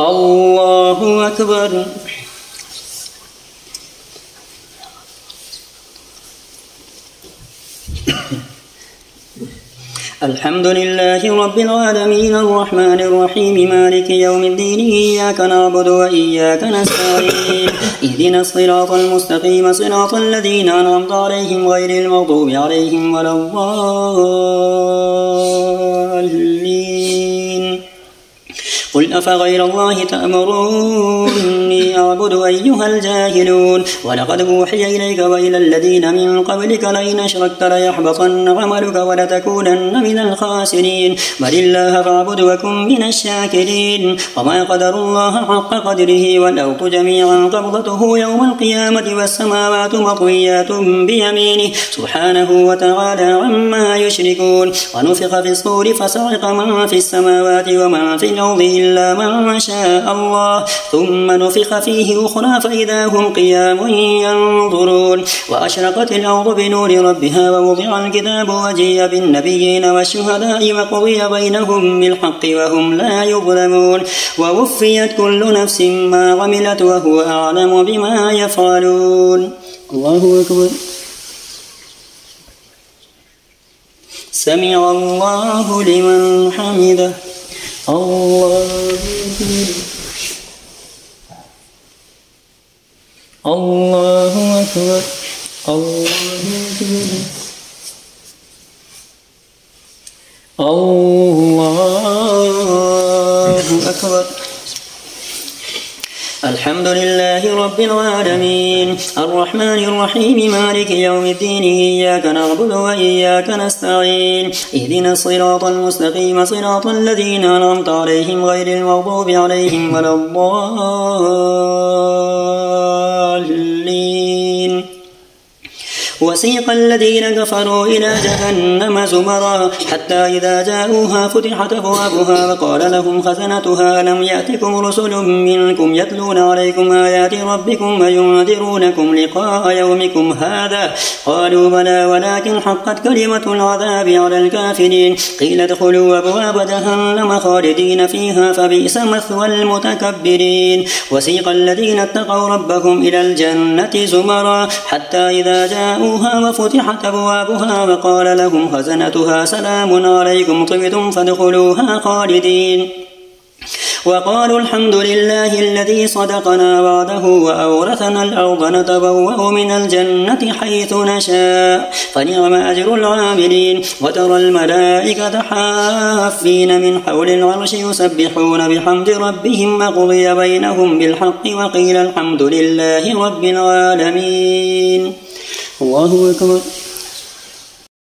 الله أكبر. الحمد لله رب العالمين الرحمن الرحيم مالك يوم الدين إياك نعبد وإياك نستعين اهدنا الصراط المستقيم صراط الذين أنعمت عليهم غير المغضوب عليهم ولا الضالين. قل أفغير الله تأمروني أعبد أيها الجاهلون ولقد أوحي إليك وإلى الذين من قبلك لئن أشركت ليحبطن عملك ولتكونن من الخاسرين بل الله فاعبد وكن من الشاكرين وما قدر الله حق قدره والأرض جميعا قبضته يوم القيامة والسماوات مطويات بيمينه سبحانه وتعالى عما يشركون. ونفخ في الصور فصعق من في السماوات ومن في الأرض إلا من شاء الله ثم نفخ فيه أخرى فإذا هم قيام ينظرون. وأشرقت الأرض بنور ربها ووضع الكتاب وجيء بالنبيين والشهداء وقضي بينهم بالحق وهم لا يظلمون. ووفيت كل نفس ما عملت وهو أعلم بما يفعلون. الله أكبر. سمع الله لمن حمده. الله أكبر. الله أكبر. الله أكبر. الحمد لله رب العالمين الرحمن الرحيم مالك يوم الدين إياك نعبد وإياك نستعين اهدنا الصراط المستقيم صراط الذين أنعمت عليهم غير المغضوب عليهم ولا الضالين. وسيق الذين كفروا إلى جهنم زمرا حتى إذا جاءوها فتحت أبوابها وقال لهم خزنتها ألم يأتكم رسل منكم يتلون عليكم آيات ربكم وينذرونكم لقاء يومكم هذا قالوا بلى ولكن حقت كلمة العذاب على الكافرين قيل ادخلوا أبواب جهنم خالدين فيها فبئس مثوى المتكبرين. وسيق الذين اتقوا ربهم إلى الجنة زمرا حتى إذا جاءوا وفتحت أبوابها وقال لهم خزنتها سلام عليكم طبتم فادخلوها خالدين. وقالوا الحمد لله الذي صدقنا وعده وأورثنا الأرض نتبوأ من الجنة حيث نشاء فنعم أجر العاملين. وترى الملائكة حافين من حول العرش يسبحون بحمد ربهم وقضي بينهم بالحق وقيل الحمد لله رب العالمين. الله أكبر.